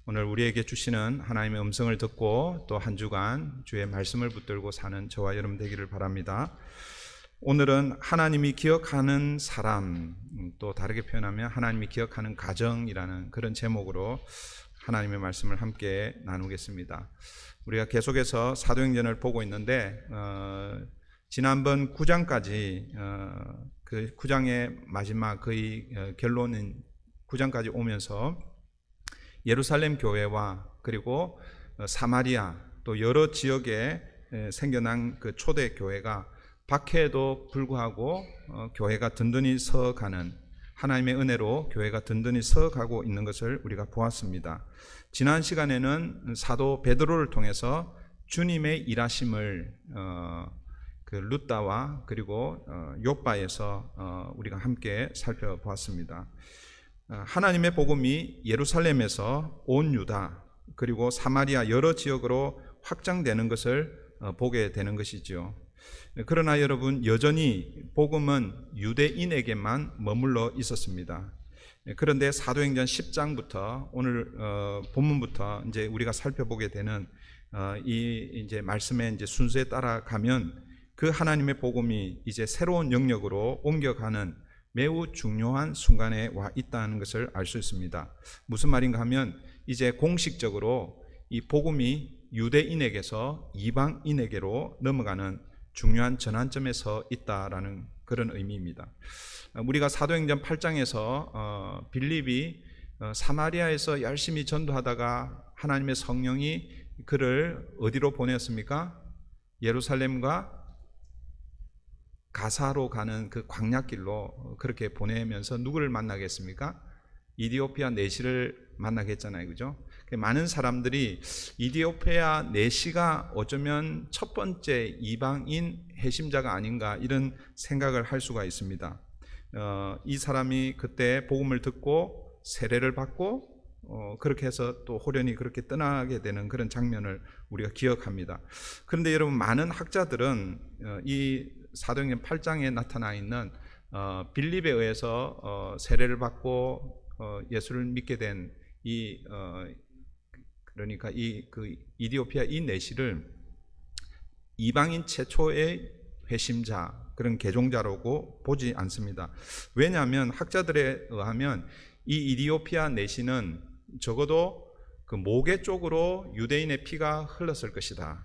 오늘 우리에게 주시는 하나님의 음성을 듣고 또 한 주간 주의 말씀을 붙들고 사는 저와 여러분 되기를 바랍니다. 오늘은 하나님이 기억하는 사람, 또 다르게 표현하면 하나님이 기억하는 가정이라는 그런 제목으로 하나님의 말씀을 함께 나누겠습니다. 우리가 계속해서 사도행전을 보고 있는데 지난번 9장까지 그 9장의 마지막 거의 결론인 9장까지 오면서 예루살렘 교회와 그리고 사마리아 또 여러 지역에 생겨난 그 초대 교회가 박해에도 불구하고 교회가 든든히 서가는, 하나님의 은혜로 교회가 든든히 서가고 있는 것을 우리가 보았습니다. 지난 시간에는 사도 베드로를 통해서 주님의 일하심을 그 루다와 그리고 욥바에서 우리가 함께 살펴보았습니다. 하나님의 복음이 예루살렘에서 온 유다 그리고 사마리아 여러 지역으로 확장되는 것을 보게 되는 것이죠. 그러나 여러분, 여전히 복음은 유대인에게만 머물러 있었습니다. 그런데 사도행전 10장부터 오늘 본문부터 이제 우리가 살펴보게 되는 이 이제 말씀의 이제 순서에 따라가면 그 하나님의 복음이 이제 새로운 영역으로 옮겨가는 매우 중요한 순간에 와 있다는 것을 알 수 있습니다. 무슨 말인가 하면 이제 공식적으로 이 복음이 유대인에게서 이방인에게로 넘어가는 중요한 전환점에 서 있다라는 그런 의미입니다. 우리가 사도행전 8장에서 빌립이 사마리아에서 열심히 전도하다가 하나님의 성령이 그를 어디로 보냈습니까? 예루살렘과 가사로 가는 그 광야길로 그렇게 보내면서 누구를 만나겠습니까? 이디오피아 내시를 만나겠잖아요, 그죠? 많은 사람들이 이디오피아 내시가 어쩌면 첫 번째 이방인 해심자가 아닌가 이런 생각을 할 수가 있습니다. 이 사람이 그때 복음을 듣고 세례를 받고 그렇게 해서 또 호련히 그렇게 떠나게 되는 그런 장면을 우리가 기억합니다. 그런데 여러분, 많은 학자들은 이 사도행전 8장에 나타나 있는 빌립에 의해서 세례를 받고 예수를 믿게 된 이 그러니까 이 그 이디오피아 이 내시를 이방인 최초의 회심자, 그런 개종자라고 보지 않습니다. 왜냐하면 학자들에 의하면 이 이디오피아 내시는 적어도 그 모계 쪽으로 유대인의 피가 흘렀을 것이다.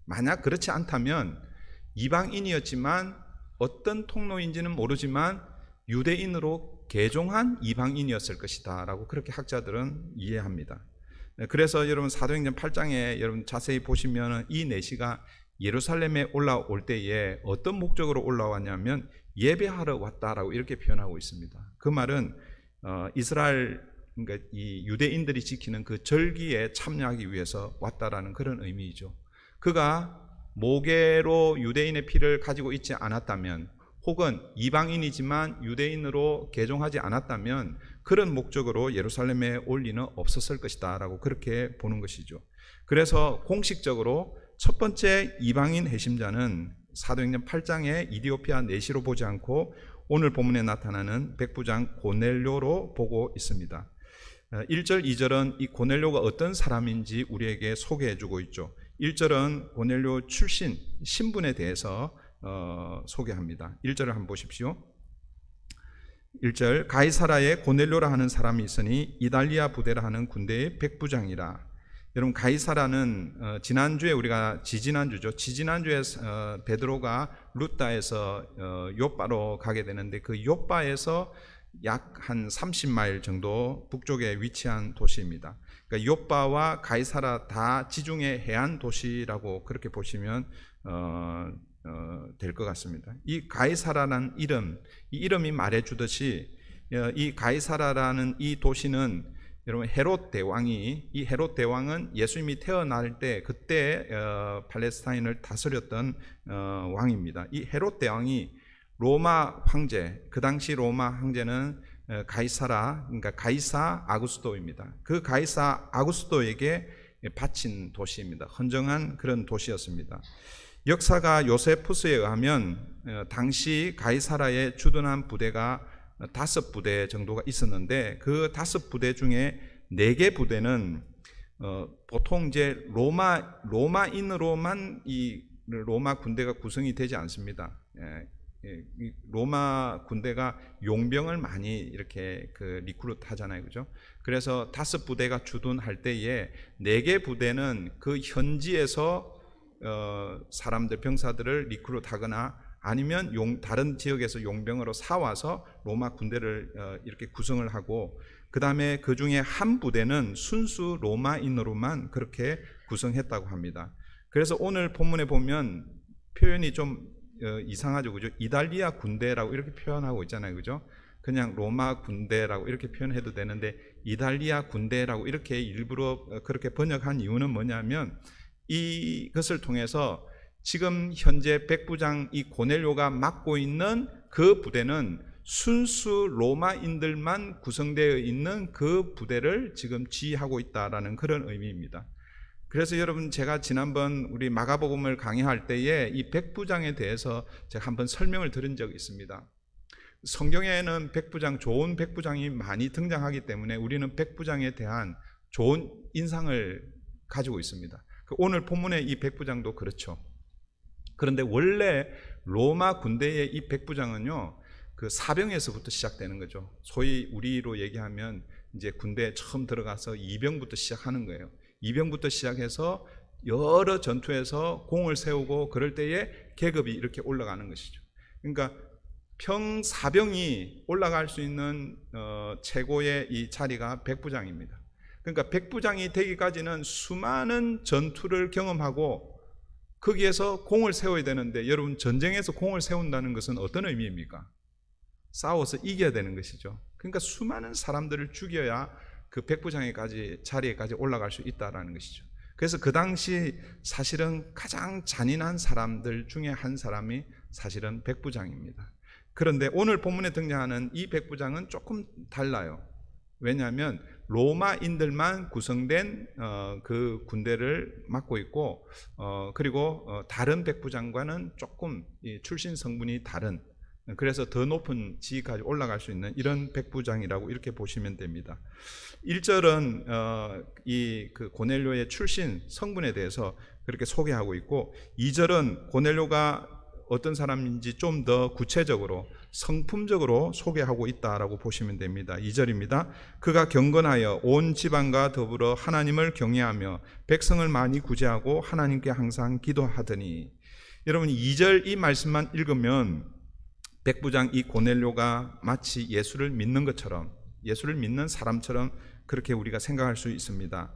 만약 그렇지 않다면 이방인이었지만 어떤 통로인지는 모르지만 유대인으로 개종한 이방인이었을 것이다 라고 그렇게 학자들은 이해합니다. 그래서 여러분, 사도행전 8장에 여러분 자세히 보시면 이 내시가 예루살렘에 올라올 때에 어떤 목적으로 올라왔냐면 예배하러 왔다라고 이렇게 표현하고 있습니다. 그 말은 이스라엘, 그러니까 이 유대인들이 지키는 그 절기에 참여하기 위해서 왔다라는 그런 의미이죠. 그가 모계로 유대인의 피를 가지고 있지 않았다면, 혹은 이방인이지만 유대인으로 개종하지 않았다면 그런 목적으로 예루살렘에 올 리는 없었을 것이다 라고 그렇게 보는 것이죠. 그래서 공식적으로 첫 번째 이방인 해심자는 사도행전 8장의 이디오피아 내시로 보지 않고 오늘 본문에 나타나는 백부장 고넬료로 보고 있습니다. 1절, 2절은 이 고넬료가 어떤 사람인지 우리에게 소개해주고 있죠. 1절은 고넬료 출신, 신분에 대해서 소개합니다. 1절을 한번 보십시오. 1절, 가이사라에 고넬료라 하는 사람이 있으니 이달리아 부대라 하는 군대의 백부장이라. 여러분, 가이사라는 지난주에 우리가 지지난주에 베드로가 루다에서 욥바로 가게 되는데 그 욥바에서 약 한 30마일 정도 북쪽에 위치한 도시입니다. 그러니까 욥바와 가이사라 다 지중해 해안 도시라고 그렇게 보시면 될 것 같습니다. 이 가이사라라는 이름, 이 이름이 말해주듯이 이 가이사라라는 이 도시는 여러분, 헤롯 대왕이, 이 헤롯 대왕은 예수님이 태어날 때 그때 팔레스타인을 다스렸던 왕입니다. 이 헤롯 대왕이 로마 황제, 그 당시 로마 황제는 가이사라, 그러니까 가이사 아구스도입니다. 그 가이사 아구스도에게 바친 도시입니다. 헌정한 그런 도시였습니다. 역사가 요세푸스에 의하면 당시 가이사라에 주둔한 부대가 5부대 정도가 있었는데 그 5부대 중에 4개 부대는 보통 이제 로마인으로만 이 로마 군대가 구성이 되지 않습니다. 이 로마 군대가 용병을 많이 이렇게 리크루트 하잖아요, 그죠? 그래서 5부대가 주둔할 때에 4개 부대는 그 현지에서 사람들, 병사들을 리크루트 하거나 아니면 다른 지역에서 용병으로 사와서 로마 군대를 이렇게 구성을 하고, 그 다음에 그 중에 한 부대는 순수 로마인으로만 그렇게 구성했다고 합니다. 그래서 오늘 본문에 보면 표현이 좀 이상하죠, 그죠? 이탈리아 군대라고 이렇게 표현하고 있잖아요, 그죠? 그냥 로마 군대라고 이렇게 표현해도 되는데 이탈리아 군대라고 이렇게 일부러 그렇게 번역한 이유는 뭐냐면, 이것을 통해서 지금 현재 백부장 이 고넬료가 맡고 있는 그 부대는 순수 로마인들만 구성되어 있는 그 부대를 지금 지휘하고 있다라는 그런 의미입니다. 그래서 여러분, 제가 지난번 우리 마가복음을 강의할 때에 이 백부장에 대해서 제가 한번 설명을 드린 적이 있습니다. 성경에는 백부장, 좋은 백부장이 많이 등장하기 때문에 우리는 백부장에 대한 좋은 인상을 가지고 있습니다. 오늘 본문의 이 백부장도 그렇죠. 그런데 원래 로마 군대의 이 백부장은요, 그 사병에서부터 시작되는 거죠. 소위 우리로 얘기하면 이제 군대에 처음 들어가서 이병부터 시작하는 거예요. 이병부터 시작해서 여러 전투에서 공을 세우고 그럴 때에 계급이 이렇게 올라가는 것이죠. 그러니까 평사병이 올라갈 수 있는 최고의 이 자리가 백부장입니다. 그러니까 백부장이 되기까지는 수많은 전투를 경험하고 거기에서 공을 세워야 되는데, 여러분, 전쟁에서 공을 세운다는 것은 어떤 의미입니까? 싸워서 이겨야 되는 것이죠. 그러니까 수많은 사람들을 죽여야 그 백부장에까지 자리에까지 올라갈 수 있다라는 것이죠. 그래서 그 당시 사실은 가장 잔인한 사람들 중에 한 사람이 사실은 백부장입니다. 그런데 오늘 본문에 등장하는 이 백부장은 조금 달라요. 왜냐하면 로마인들만 구성된 그 군대를 맡고 있고, 그리고 다른 백부장과는 조금 출신 성분이 다른, 그래서 더 높은 지위까지 올라갈 수 있는 이런 백부장이라고 이렇게 보시면 됩니다. 1절은 이 그 고넬료의 출신 성분에 대해서 그렇게 소개하고 있고, 2절은 고넬료가 어떤 사람인지 좀 더 구체적으로 성품적으로 소개하고 있다라고 보시면 됩니다. 2절입니다. 그가 경건하여 온 지방과 더불어 하나님을 경외하며 백성을 많이 구제하고 하나님께 항상 기도하더니. 여러분, 2절 이 말씀만 읽으면 백부장 이 고넬료가 마치 예수를 믿는 것처럼, 예수를 믿는 사람처럼 그렇게 우리가 생각할 수 있습니다.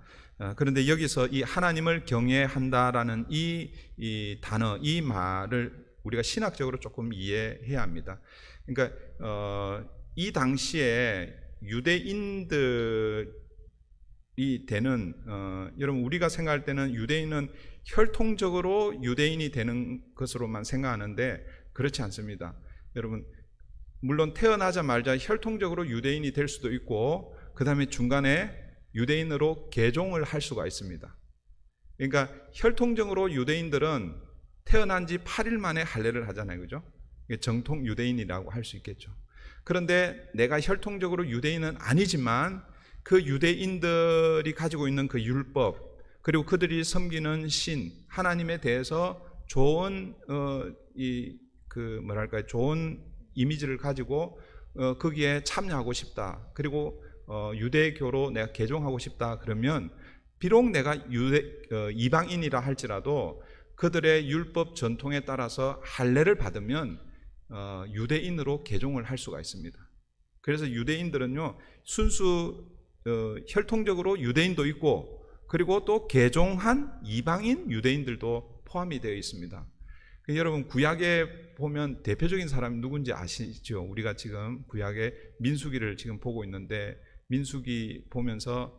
그런데 여기서 이 하나님을 경외한다라는 이 단어, 이 말을 우리가 신학적으로 조금 이해해야 합니다. 그러니까 이 당시에 유대인들이 되는, 여러분, 우리가 생각할 때는 유대인은 혈통적으로 유대인이 되는 것으로만 생각하는데 그렇지 않습니다. 여러분, 물론 태어나자마자 혈통적으로 유대인이 될 수도 있고, 그 다음에 중간에 유대인으로 개종을 할 수가 있습니다. 그러니까 혈통적으로 유대인들은 태어난 지 8일 만에 할례를 하잖아요, 그죠? 정통 유대인이라고 할 수 있겠죠. 그런데 내가 혈통적으로 유대인은 아니지만 그 유대인들이 가지고 있는 그 율법, 그리고 그들이 섬기는 신 하나님에 대해서 좋은 좋은 이미지를 가지고 거기에 참여하고 싶다. 그리고 유대교로 내가 개종하고 싶다. 그러면 비록 내가 이방인이라 할지라도 그들의 율법 전통에 따라서 할례를 받으면 유대인으로 개종을 할 수가 있습니다. 그래서 유대인들은요, 순수 혈통적으로 유대인도 있고, 그리고 또 개종한 이방인 유대인들도 포함이 되어 있습니다. 여러분, 구약에 보면 대표적인 사람이 누군지 아시죠? 우리가 지금 구약의 민수기를 지금 보고 있는데, 민수기 보면서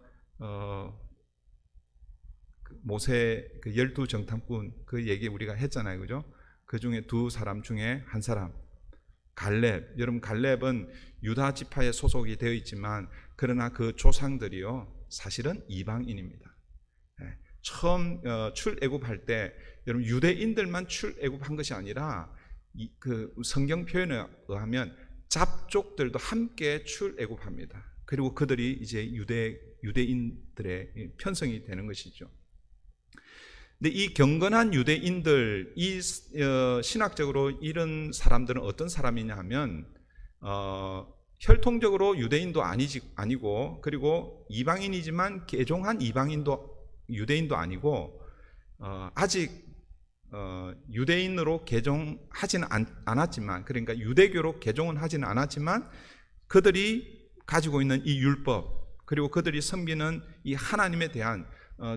모세 그 12정탐꾼 그 얘기 우리가 했잖아요, 그죠? 그 중에 두 사람 중에 한 사람, 갈렙. 여러분, 갈렙은 유다 지파에 소속이 되어 있지만 그러나 그 조상들이요, 사실은 이방인입니다. 처음 출애굽할 때 여러분, 유대인들만 출애굽한 것이 아니라 그 성경 표현에 의하면 잡족들도 함께 출애굽합니다. 그리고 그들이 이제 유대인들의 편성이 되는 것이죠. 근데 이 경건한 유대인들, 신학적으로 이런 사람들은 어떤 사람이냐 하면 혈통적으로 유대인도 아니고, 그리고 이방인이지만 개종한 유대인도 아니고, 아직 유대인으로 개종하지는 않았지만, 그러니까 유대교로 개종은 하지는 않았지만, 그들이 가지고 있는 이 율법, 그리고 그들이 섬기는 이 하나님에 대한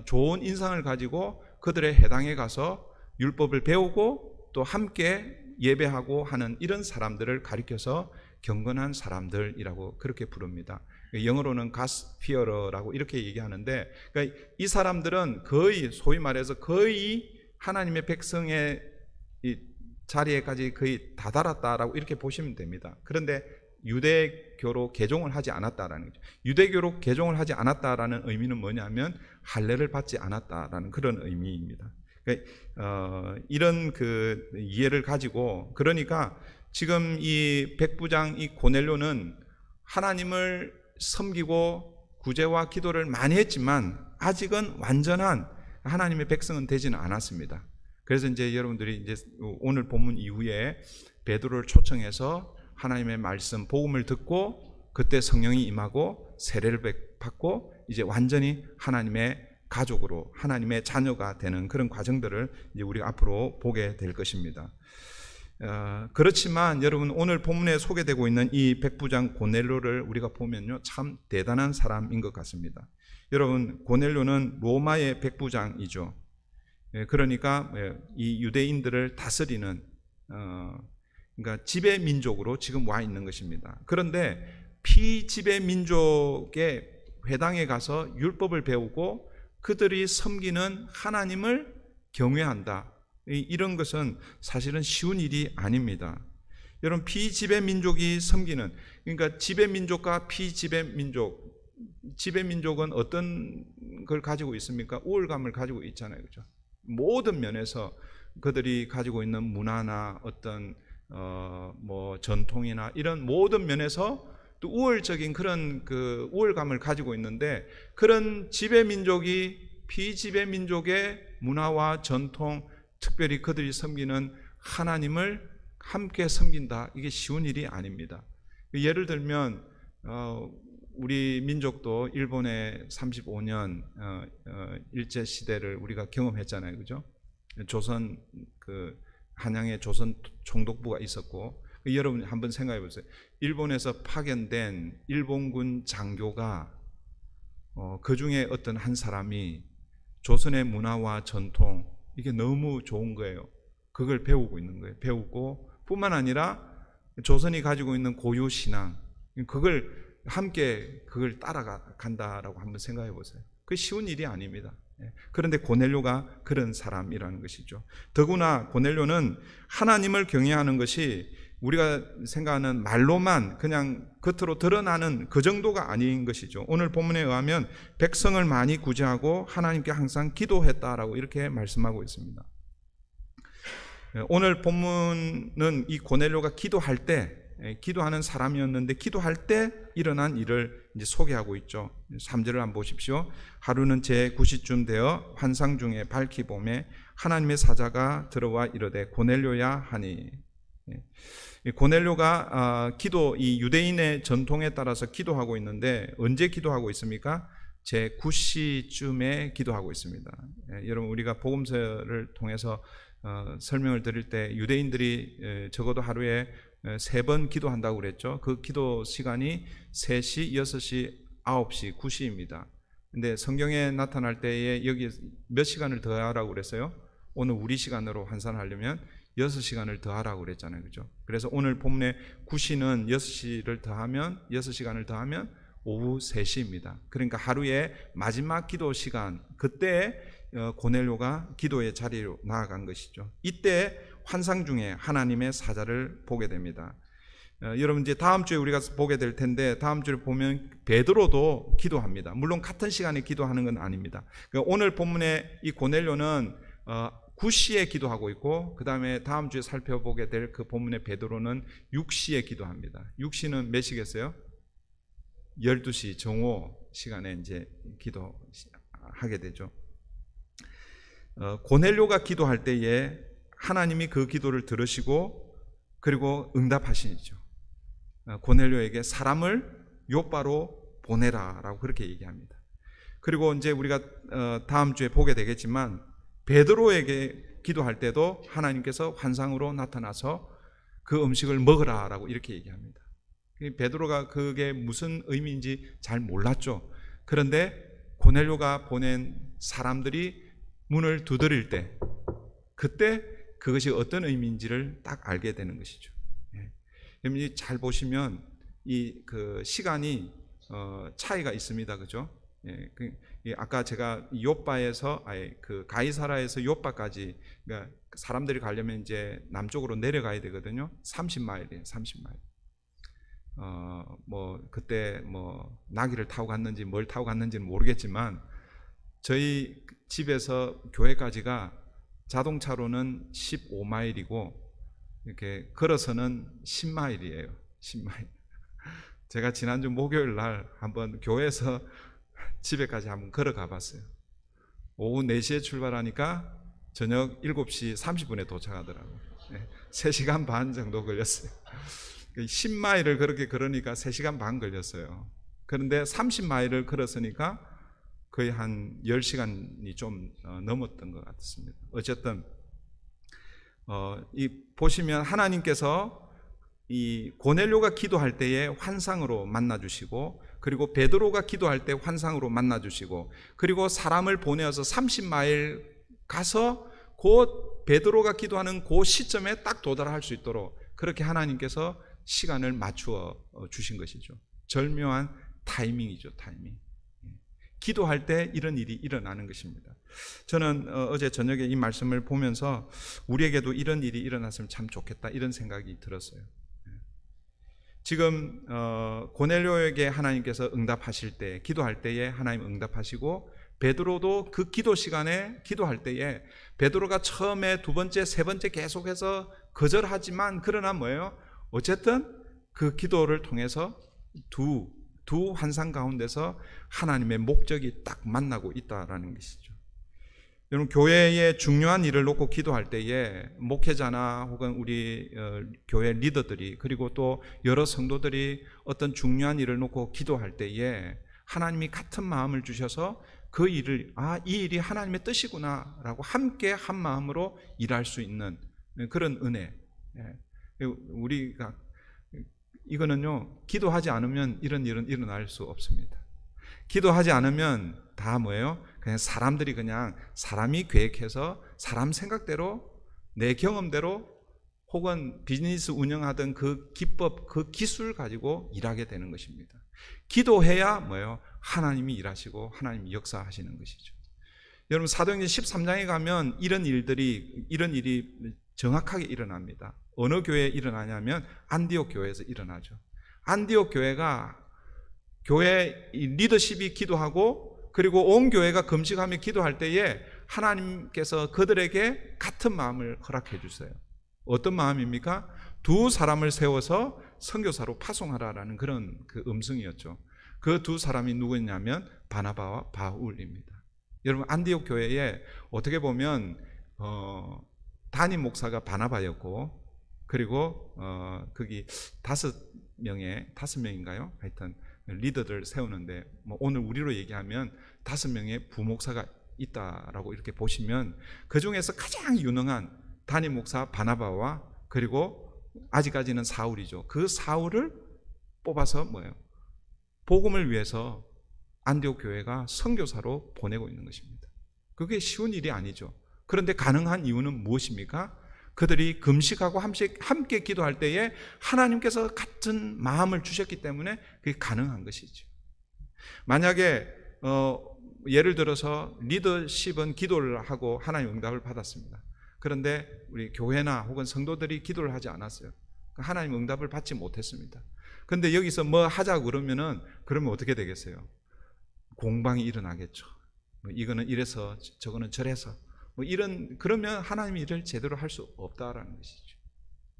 좋은 인상을 가지고 그들의 해당에 가서 율법을 배우고 또 함께 예배하고 하는 이런 사람들을 가리켜서 경건한 사람들이라고 그렇게 부릅니다. 영어로는 갓스피어러라고 이렇게 얘기하는데, 그러니까 이 사람들은 거의, 소위 말해서 거의 하나님의 백성의 이 자리에까지 거의 다다랐다라고 이렇게 보시면 됩니다. 그런데 유대교로 개종을 하지 않았다라는 거죠. 유대교로 개종을 하지 않았다라는 의미는 뭐냐면 할례를 받지 않았다라는 그런 의미입니다. 그러니까 이런 그 이해를 가지고, 그러니까 지금 이 백부장 이 고넬료는 하나님을 섬기고 구제와 기도를 많이 했지만 아직은 완전한 하나님의 백성은 되지는 않았습니다. 그래서 이제 여러분들이 이제 오늘 본문 이후에 베드로를 초청해서 하나님의 말씀, 복음을 듣고 그때 성령이 임하고 세례를 받고 이제 완전히 하나님의 가족으로, 하나님의 자녀가 되는 그런 과정들을 이제 우리가 앞으로 보게 될 것입니다. 그렇지만 여러분, 오늘 본문에 소개되고 있는 이 백부장 고넬료를 우리가 보면요, 참 대단한 사람인 것 같습니다. 여러분, 고넬료는 로마의 백부장이죠. 그러니까 이 유대인들을 다스리는 그러니까 지배 민족으로 지금 와 있는 것입니다. 그런데 피지배 민족의 회당에 가서 율법을 배우고 그들이 섬기는 하나님을 경외한다, 이런 것은 사실은 쉬운 일이 아닙니다. 여러분, 피지배 민족이 섬기는, 그러니까 지배 민족과 피지배 민족, 지배 민족은 어떤 걸 가지고 있습니까? 우월감을 가지고 있잖아요, 그렇죠? 모든 면에서 그들이 가지고 있는 문화나 어떤 뭐 전통이나 이런 모든 면에서 또 우월적인 그런 그 우월감을 가지고 있는데, 그런 지배 민족이 피지배 민족의 문화와 전통, 특별히 그들이 섬기는 하나님을 함께 섬긴다, 이게 쉬운 일이 아닙니다. 예를 들면 우리 민족도 일본의 35년 일제 시대를 우리가 경험했잖아요, 그죠? 조선 그 한양에 조선 총독부가 있었고, 여러분 한번 생각해 보세요. 일본에서 파견된 일본군 장교가 그 중에 어떤 한 사람이 조선의 문화와 전통, 이게 너무 좋은 거예요. 그걸 배우고 있는 거예요. 배우고 뿐만 아니라 조선이 가지고 있는 고유 신앙, 그걸 함께 그걸 따라간다라고 한번 생각해 보세요. 그게 쉬운 일이 아닙니다. 그런데 고넬료가 그런 사람이라는 것이죠. 더구나 고넬료는 하나님을 경외하는 것이 우리가 생각하는 말로만 그냥 겉으로 드러나는 그 정도가 아닌 것이죠. 오늘 본문에 의하면 백성을 많이 구제하고 하나님께 항상 기도했다라고 이렇게 말씀하고 있습니다. 오늘 본문은 이 고넬료가 기도하는 사람이었는데 기도할 때 일어난 일을 이제 소개하고 있죠. 3절을 한번 보십시오. 하루는 제 9시쯤 되어 환상 중에 밝히 봄에 하나님의 사자가 들어와 이르되 고넬료야 하니. 고넬료가 이 유대인의 전통에 따라서 기도하고 있는데, 언제 기도하고 있습니까? 제 9시쯤에 기도하고 있습니다. 여러분, 우리가 복음서를 통해서 설명을 드릴 때 유대인들이 적어도 하루에 3번 기도한다고 그랬죠. 그 기도 시간이 3시, 6시, 9시, 9시입니다. 근데 성경에 나타날 때에 여기 몇 시간을 더 하라고 그랬어요? 오늘 우리 시간으로 환산하려면 6시간을 더 하라고 그랬잖아요, 그죠? 그래서 오늘 본문의 9시는 6시를 더하면 6시간을 더하면 오후 3시입니다. 그러니까 하루의 마지막 기도 시간, 그때 고넬료가 기도의 자리로 나아간 것이죠. 이때 환상 중에 하나님의 사자를 보게 됩니다. 여러분, 이제 다음 주에 우리가 보게 될 텐데, 다음 주에 보면 베드로도 기도합니다. 물론 같은 시간에 기도하는 건 아닙니다. 그러니까 오늘 본문의 이 고넬료는 9시에 기도하고 있고, 그 다음에 다음 주에 살펴보게 될 그 본문의 베드로는 6시에 기도합니다. 6시는 몇 시겠어요? 12시 정오 시간에 이제 기도하게 되죠. 고넬료가 기도할 때에 하나님이 그 기도를 들으시고 그리고 응답하시죠. 고넬료에게 사람을 요바로 보내라라고 그렇게 얘기합니다. 그리고 이제 우리가 다음 주에 보게 되겠지만 베드로에게 기도할 때도 하나님께서 환상으로 나타나서 그 음식을 먹으라라고 이렇게 얘기합니다. 베드로가 그게 무슨 의미인지 잘 몰랐죠. 그런데 고넬료가 보낸 사람들이 문을 두드릴 때 그때 그것이 어떤 의미인지를 딱 알게 되는 것이죠. 여러분이 잘 보시면 이 그 시간이 차이가 있습니다, 그죠? 아까 제가 요빠에서 그 가이사라에서 요빠까지 그러니까 사람들이 가려면 이제 남쪽으로 내려가야 되거든요. 30마일이에요, 30마일. 뭐 그때 뭐 나귀를 타고 갔는지 뭘 타고 갔는지는 모르겠지만 저희 집에서 교회까지가 자동차로는 15마일이고 이렇게 걸어서는 10마일이에요. 10마일. 제가 지난주 목요일 날 한번 교회에서 집에까지 한번 걸어가 봤어요. 오후 4시에 출발하니까 저녁 7시 30분에 도착하더라고요. 3시간 반 정도 걸렸어요. 10마일을 그렇게 걸으니까 3시간 반 걸렸어요. 그런데 30마일을 걸었으니까 거의 한 10시간이 좀 넘었던 것 같습니다. 어쨌든 보시면 하나님께서 이 고넬료가 기도할 때에 환상으로 만나주시고 그리고 베드로가 기도할 때 환상으로 만나주시고 그리고 사람을 보내어서 30마일 가서 곧 베드로가 기도하는 그 시점에 딱 도달할 수 있도록 그렇게 하나님께서 시간을 맞추어 주신 것이죠. 절묘한 타이밍이죠, 타이밍. 기도할 때 이런 일이 일어나는 것입니다. 저는 어제 저녁에 이 말씀을 보면서 우리에게도 이런 일이 일어났으면 참 좋겠다 이런 생각이 들었어요. 지금 고넬료에게 하나님께서 응답하실 때 기도할 때에 하나님 응답하시고 베드로도 그 기도 시간에 기도할 때에 베드로가 처음에 두 번째 세 번째 계속해서 거절하지만 그러나 뭐예요? 어쨌든 그 기도를 통해서 두 환상 가운데서 하나님의 목적이 딱 만나고 있다라는 것이죠. 여러분 교회의 중요한 일을 놓고 기도할 때에 목회자나 혹은 우리 교회 리더들이 그리고 또 여러 성도들이 어떤 중요한 일을 놓고 기도할 때에 하나님이 같은 마음을 주셔서 그 일을 이 일이 하나님의 뜻이구나라고 함께 한 마음으로 일할 수 있는 그런 은혜. 우리가 이거는요 기도하지 않으면 이런 일은 일어날 수 없습니다. 기도하지 않으면 다 뭐예요? 그냥 사람들이 그냥 사람이 계획해서 사람 생각대로 내 경험대로 혹은 비즈니스 운영하던 그 기법, 그 기술 가지고 일하게 되는 것입니다. 기도해야 뭐예요? 하나님이 일하시고 하나님이 역사하시는 것이죠. 여러분 사도행전 13장에 가면 이런 일이 정확하게 일어납니다. 어느 교회에 일어나냐면 안디옥 교회에서 일어나죠. 안디옥 교회가 교회 리더십이 기도하고 그리고 온 교회가 금식하며 기도할 때에 하나님께서 그들에게 같은 마음을 허락해 주세요. 어떤 마음입니까? 두 사람을 세워서 선교사로 파송하라라는 그런 그 음성이었죠. 그 두 사람이 누구냐면 바나바와 바울입니다. 여러분 안디옥 교회에 어떻게 보면 담임 목사가 바나바였고 그리고 거기 5명인가요? 하여튼 리더들 세우는데 뭐 오늘 우리로 얘기하면 5명의 부목사가 있다라고 이렇게 보시면 그 중에서 가장 유능한 담임 목사 바나바와 그리고 아직까지는 사울이죠. 그 사울을 뽑아서 뭐예요? 복음을 위해서 안디옥 교회가 선교사로 보내고 있는 것입니다. 그게 쉬운 일이 아니죠. 그런데 가능한 이유는 무엇입니까? 그들이 금식하고 함께 기도할 때에 하나님께서 같은 마음을 주셨기 때문에 그게 가능한 것이죠. 만약에 예를 들어서 리더십은 기도를 하고 하나님 응답을 받았습니다. 그런데 우리 교회나 혹은 성도들이 기도를 하지 않았어요. 하나님 응답을 받지 못했습니다. 그런데 여기서 뭐 하자고 그러면 어떻게 되겠어요? 공방이 일어나겠죠. 이거는 이래서 저거는 저래서 그러면 하나님이 일을 제대로 할 수 없다라는 것이죠.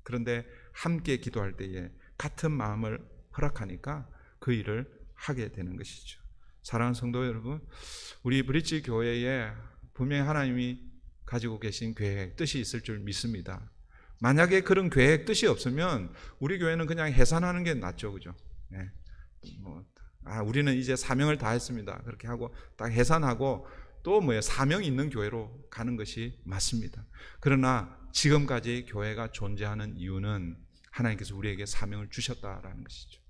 그런데 함께 기도할 때에 같은 마음을 허락하니까 그 일을 하게 되는 것이죠. 사랑하는 성도 여러분, 우리 브릿지 교회에 분명히 하나님이 가지고 계신 계획, 뜻이 있을 줄 믿습니다. 만약에 그런 계획, 뜻이 없으면 우리 교회는 그냥 해산하는 게 낫죠, 그죠? 네. 우리는 이제 사명을 다했습니다. 그렇게 하고 딱 해산하고 또 사명이 있는 교회로 가는 것이 맞습니다. 그러나 지금까지 교회가 존재하는 이유는 하나님께서 우리에게 사명을 주셨다라는 것이죠.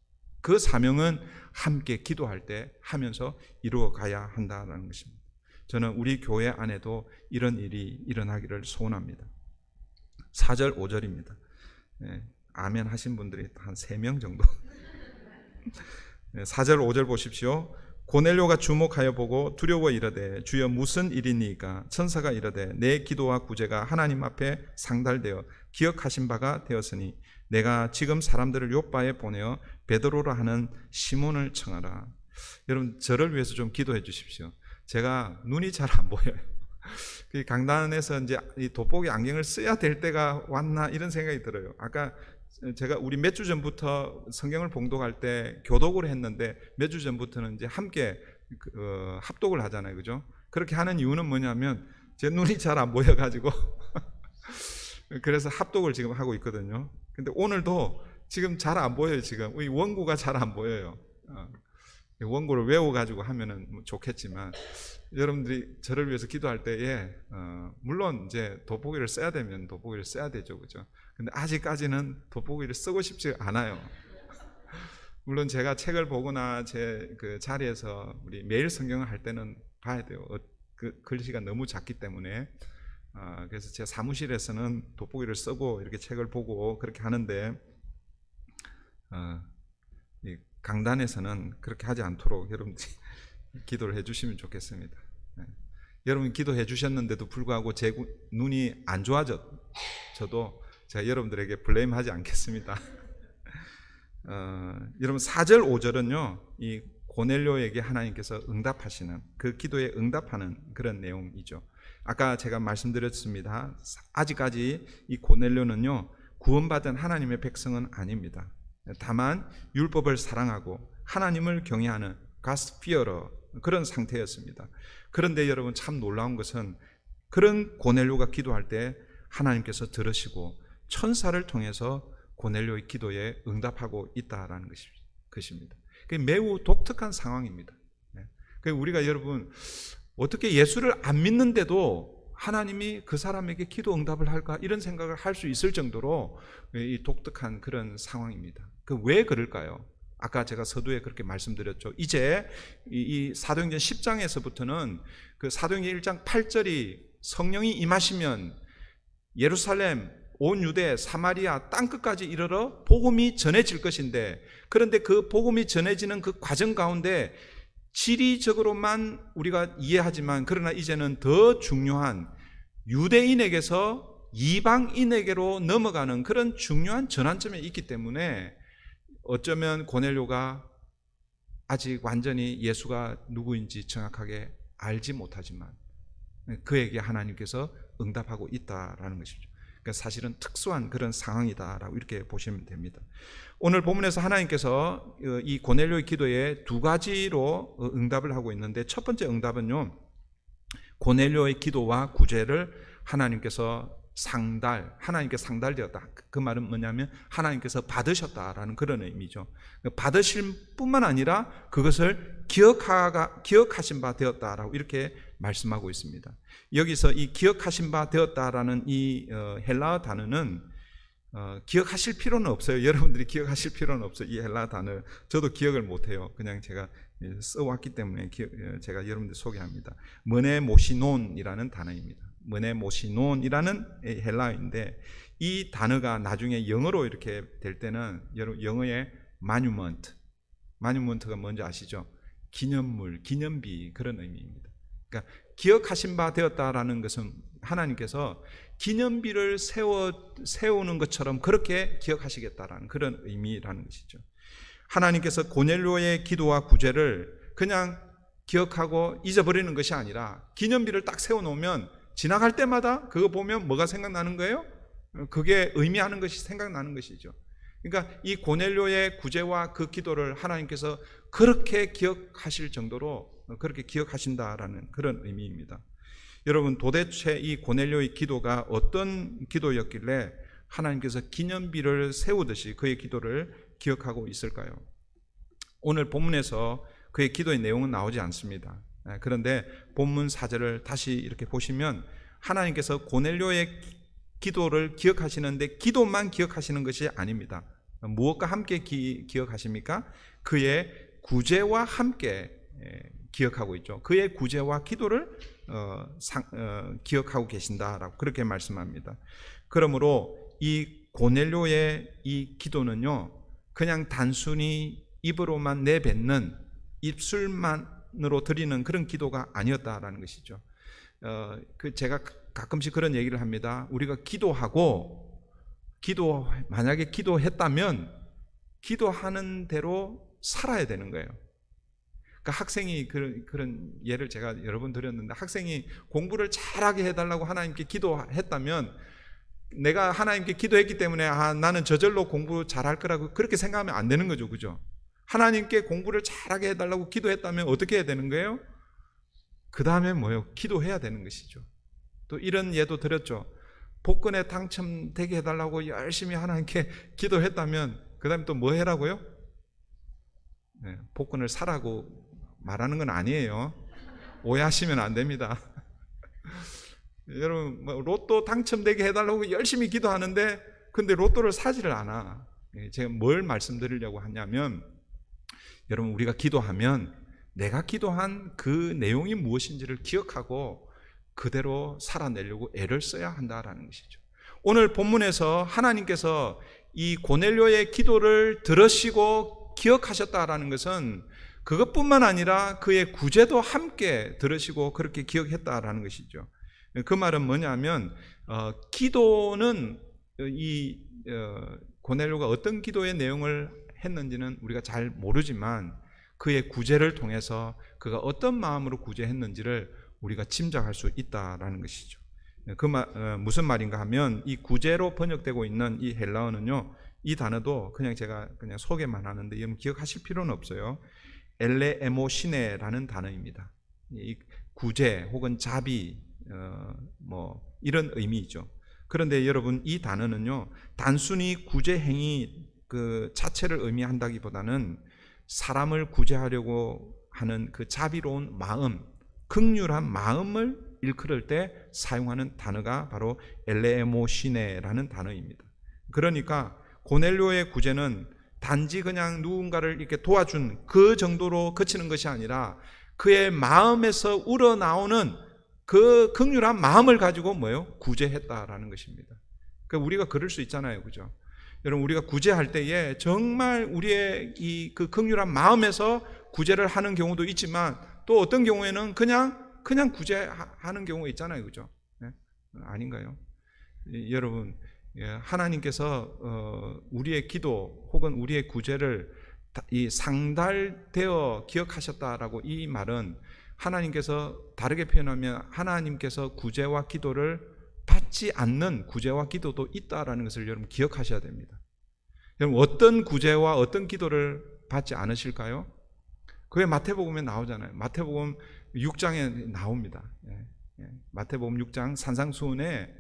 그 사명은 함께 기도할 때 하면서 이루어 가야 한다는 것입니다. 저는 우리 교회 안에도 이런 일이 일어나기를 소원합니다. 4절 5절입니다. 아멘 하신 분들이 한 3명 정도. 4절 5절 보십시오. 고넬료가 주목하여 보고 두려워 이르되 주여 무슨 일이니까? 천사가 이르되 내 기도와 구제가 하나님 앞에 상달되어 기억하신 바가 되었으니 내가 지금 사람들을 요바에 보내어 베드로라 하는 시몬을 청하라. 여러분, 저를 위해서 좀 기도해 주십시오. 제가 눈이 잘 안 보여요. 강단에서 이제 이 돋보기 안경을 써야 될 때가 왔나 이런 생각이 들어요. 아까 제가 우리 몇 주 전부터 성경을 봉독할 때 교독을 했는데 몇 주 전부터는 이제 함께 합독을 하잖아요, 그죠? 그렇게 하는 이유는 뭐냐면 제 눈이 잘 안 보여가지고 그래서 합독을 지금 하고 있거든요. 근데 오늘도 지금 잘 안 보여요. 지금 이 원고가 잘 안 보여요. 원고를 외워가지고 하면은 좋겠지만 여러분들이 저를 위해서 기도할 때에 물론 이제 돋보기를 써야 되면 돋보기를 써야 되죠, 그죠? 근데 아직까지는 돋보기를 쓰고 싶지 않아요. 물론 제가 책을 보거나 제 그 자리에서 우리 매일 성경을 할 때는 봐야 돼요. 그 글씨가 너무 작기 때문에. 그래서 제 사무실에서는 돋보기를 쓰고 이렇게 책을 보고 그렇게 하는데 이 강단에서는 그렇게 하지 않도록 여러분들이 기도를 해주시면 좋겠습니다. 여러분 기도해 주셨는데도 불구하고 제 눈이 안 좋아져도 제가 여러분들에게 블레임하지 않겠습니다. 여러분 4절 5절은요 이 고넬료에게 하나님께서 응답하시는 그 기도에 응답하는 그런 내용이죠. 아까 제가 말씀드렸습니다. 아직까지 이 고넬료는요 구원받은 하나님의 백성은 아닙니다. 다만 율법을 사랑하고 하나님을 경외하는 God's fearer 그런 상태였습니다. 그런데 여러분 참 놀라운 것은 그런 고넬료가 기도할 때 하나님께서 들으시고 천사를 통해서 고넬료의 기도에 응답하고 있다라는 것입니다. 그게 매우 독특한 상황입니다. 우리가 여러분 어떻게 예수를 안 믿는데도 하나님이 그 사람에게 기도 응답을 할까 이런 생각을 할 수 있을 정도로 이 독특한 그런 상황입니다. 왜 그럴까요? 아까 제가 서두에 그렇게 말씀드렸죠. 이제 이 사도행전 10장에서부터는 그 사도행전 1장 8절이 성령이 임하시면 예루살렘, 온 유대, 사마리아 땅끝까지 이르러 복음이 전해질 것인데 그런데 그 복음이 전해지는 그 과정 가운데 지리적으로만 우리가 이해하지만 그러나 이제는 더 중요한 유대인에게서 이방인에게로 넘어가는 그런 중요한 전환점에 있기 때문에 어쩌면 고넬료가 아직 완전히 예수가 누구인지 정확하게 알지 못하지만 그에게 하나님께서 응답하고 있다라는 것이죠. 그러니까 사실은 특수한 그런 상황이다라고 이렇게 보시면 됩니다. 오늘 본문에서 하나님께서 이 고넬료의 기도에 두 가지로 응답을 하고 있는데 첫 번째 응답은요 고넬료의 기도와 구제를 하나님께서 하나님께 상달되었다. 그 말은 뭐냐면 하나님께서 받으셨다라는 그런 의미죠. 받으실 뿐만 아니라 그것을 기억하신 바 되었다라고 이렇게 말씀하고 있습니다. 여기서 이 기억하신 바 되었다라는 이 헬라어 단어는 기억하실 필요는 없어요. 여러분들이 기억하실 필요는 없어요. 이 헬라어 단어 저도 기억을 못해요. 그냥 제가 써왔기 때문에 제가 여러분들 소개합니다. 머네모시논이라는 단어입니다. 머네모시논이라는 헬라어인데 이 단어가 나중에 영어로 이렇게 될 때는 여러분 영어의 마뉴먼트가 뭔지 아시죠? 기념물, 기념비 그런 의미입니다. 그러니까 기억하신 바 되었다라는 것은 하나님께서 기념비를 세우는 것처럼 그렇게 기억하시겠다라는 그런 의미라는 것이죠. 하나님께서 고넬료의 기도와 구제를 그냥 기억하고 잊어버리는 것이 아니라 기념비를 딱 세워놓으면 지나갈 때마다 그거 보면 뭐가 생각나는 거예요? 그게 의미하는 것이 생각나는 것이죠. 그러니까 이 고넬료의 구제와 그 기도를 하나님께서 그렇게 기억하실 정도로 그렇게 기억하신다라는 그런 의미입니다. 여러분, 도대체 이 고넬료의 기도가 어떤 기도였길래 하나님께서 기념비를 세우듯이 그의 기도를 기억하고 있을까요? 오늘 본문에서 그의 기도의 내용은 나오지 않습니다. 그런데 본문 4절을 다시 이렇게 보시면 하나님께서 고넬료의 기도를 기억하시는데 기도만 기억하시는 것이 아닙니다. 무엇과 함께 기억하십니까? 그의 구제와 함께 기억하고 있죠. 그의 구제와 기도를 기억하고 계신다라고 그렇게 말씀합니다. 그러므로 이 고넬료의 이 기도는요, 그냥 단순히 입으로만 내뱉는, 입술만으로 드리는 그런 기도가 아니었다라는 것이죠. 제가 가끔씩 그런 얘기를 합니다. 우리가 만약에 기도했다면 기도하는 대로 살아야 되는 거예요. 그러니까 학생이 그런 예를 제가 여러 번 드렸는데, 학생이 공부를 잘하게 해달라고 하나님께 기도했다면, 내가 하나님께 기도했기 때문에 나는 저절로 공부 잘할 거라고 그렇게 생각하면 안 되는 거죠. 그죠? 하나님께 공부를 잘하게 해달라고 기도했다면 어떻게 해야 되는 거예요? 그 다음에 뭐예요? 기도해야 되는 것이죠. 또 이런 예도 드렸죠. 복권에 당첨되게 해달라고 열심히 하나님께 기도했다면 그 다음에 또 뭐 해라고요? 복권을 사라고 말하는 건 아니에요. 오해하시면 안 됩니다. 여러분, 로또 당첨되게 해달라고 열심히 기도하는데 근데 로또를 사지를 않아. 제가 뭘 말씀드리려고 하냐면, 여러분, 우리가 기도하면 내가 기도한 그 내용이 무엇인지를 기억하고 그대로 살아내려고 애를 써야 한다라는 것이죠. 오늘 본문에서 하나님께서 이 고넬료의 기도를 들으시고 기억하셨다라는 것은 그것뿐만 아니라 그의 구제도 함께 들으시고 그렇게 기억했다라는 것이죠. 그 말은 뭐냐면, 기도는 고넬료가 어떤 기도의 내용을 했는지는 우리가 잘 모르지만 그의 구제를 통해서 그가 어떤 마음으로 구제했는지를 우리가 짐작할 수 있다라는 것이죠. 무슨 말인가 하면, 이 구제로 번역되고 있는 이 헬라어는요, 이 단어도 제가 소개만 하는데 여러분 기억하실 필요는 없어요. 엘레에모시네라는 단어입니다. 이 구제 혹은 자비, 이런 의미죠. 그런데 여러분, 이 단어는요, 단순히 구제 행위 그 자체를 의미한다기보다는 사람을 구제하려고 하는 그 자비로운 마음, 긍휼한 마음을 일컬을 때 사용하는 단어가 바로 엘레에모시네라는 단어입니다. 그러니까 고넬료의 구제는 단지 그냥 누군가를 이렇게 도와준 그 정도로 그치는 것이 아니라 그의 마음에서 우러나오는 그 긍휼한 마음을 가지고 구제했다라는 것입니다. 그러니까 우리가 그럴 수 있잖아요. 그죠? 여러분, 우리가 구제할 때에 정말 우리의 그 긍휼한 마음에서 구제를 하는 경우도 있지만, 또 어떤 경우에는 그냥 구제하는 경우가 있잖아요. 그죠? 네? 아닌가요? 여러분, 하나님께서 우리의 기도 혹은 우리의 구제를 상달되어 기억하셨다라고, 이 말은 하나님께서, 다르게 표현하면 하나님께서 구제와 기도를 받지 않는 구제와 기도도 있다라는 것을 여러분 기억하셔야 됩니다. 여러분, 어떤 구제와 어떤 기도를 받지 않으실까요? 그게 마태복음에 나오잖아요. 마태복음 6장에 나옵니다. 마태복음 6장 산상수훈에,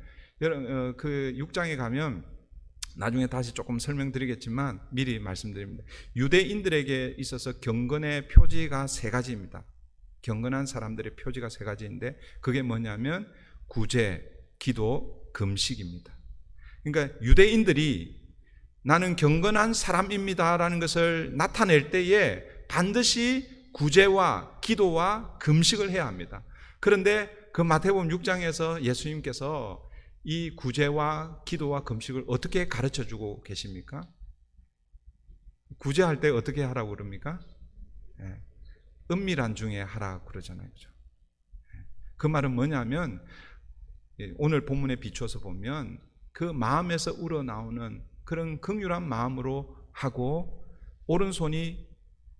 그 6장에 가면 나중에 다시 조금 설명드리겠지만 미리 말씀드립니다. 유대인들에게 있어서 경건의 표지가 3가지입니다. 경건한 사람들의 표지가 3가지인데 그게 뭐냐면 구제, 기도, 금식입니다. 그러니까 유대인들이 나는 경건한 사람입니다라는 것을 나타낼 때에 반드시 구제와 기도와 금식을 해야 합니다. 그런데 그 마태복음 6장에서 예수님께서 이 구제와 기도와 금식을 어떻게 가르쳐주고 계십니까? 구제할 때 어떻게 하라고 그럽니까? 은밀한 중에 하라고 그러잖아요. 그죠? 그 말은 뭐냐면, 오늘 본문에 비추어서 보면 그 마음에서 우러나오는 그런 긍휼한 마음으로 하고, 오른손이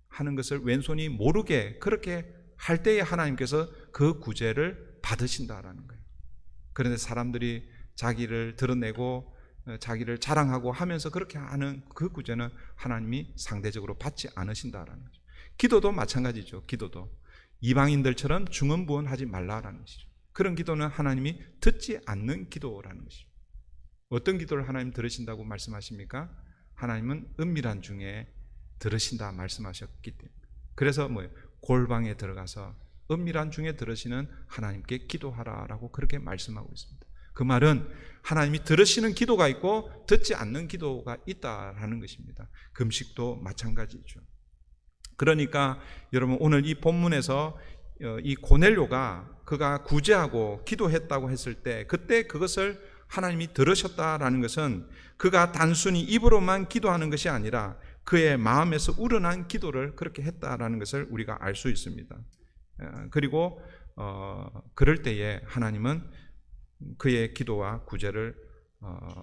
하는 것을 왼손이 모르게 그렇게 할 때에 하나님께서 그 구제를 받으신다라는 거예요. 그런데 사람들이 자기를 드러내고 자기를 자랑하고 하면서 그렇게 하는 그 구제는 하나님이 상대적으로 받지 않으신다라는 거죠. 기도도 마찬가지죠. 기도도 이방인들처럼 중언부언하지 말라라는 것이죠. 그런 기도는 하나님이 듣지 않는 기도라는 것이죠. 어떤 기도를 하나님 들으신다고 말씀하십니까? 하나님은 은밀한 중에 들으신다 말씀하셨기 때문에. 그래서 뭐예요? 골방에 들어가서 은밀한 중에 들으시는 하나님께 기도하라라고 그렇게 말씀하고 있습니다. 그 말은 하나님이 들으시는 기도가 있고 듣지 않는 기도가 있다라는 것입니다. 금식도 마찬가지죠. 그러니까 여러분 오늘 이 본문에서 이 고넬료가 그가 구제하고 기도했다고 했을 때 그때 그것을 하나님이 들으셨다라는 것은 그가 단순히 입으로만 기도하는 것이 아니라 그의 마음에서 우러난 기도를 그렇게 했다라는 것을 우리가 알 수 있습니다. 그리고 그럴 때에 하나님은 그의 기도와 구제를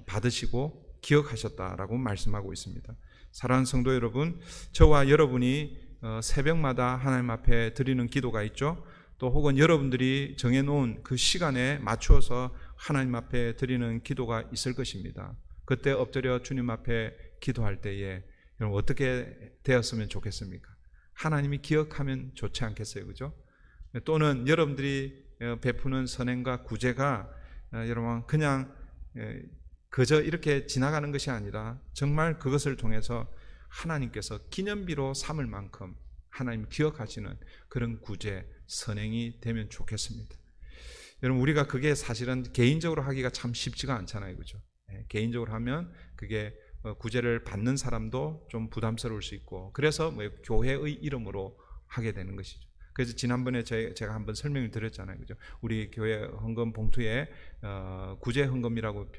받으시고 기억하셨다라고 말씀하고 있습니다. 사랑하는 성도 여러분, 저와 여러분이 새벽마다 하나님 앞에 드리는 기도가 있죠. 또 혹은 여러분들이 정해놓은 그 시간에 맞추어서 하나님 앞에 드리는 기도가 있을 것입니다. 그때 엎드려 주님 앞에 기도할 때에 여러분 어떻게 되었으면 좋겠습니까? 하나님이 기억하면 좋지 않겠어요, 그죠? 또는 여러분들이 베푸는 선행과 구제가 여러분 그냥 그저 이렇게 지나가는 것이 아니라 정말 그것을 통해서 하나님께서 기념비로 삼을 만큼 하나님 기억하시는 그런 구제, 선행이 되면 좋겠습니다. 여러분 우리가 그게 사실은 개인적으로 하기가 참 쉽지가 않잖아요, 그죠? 개인적으로 하면 그게 구제를 받는 사람도 좀 부담스러울 수 있고 그래서 뭐 교회의 이름으로 하게 되는 것이죠. 그래서 지난번에 제가 한번 설명을 드렸잖아요, 그죠? 우리 교회 헌금 봉투에 구제 헌금이라고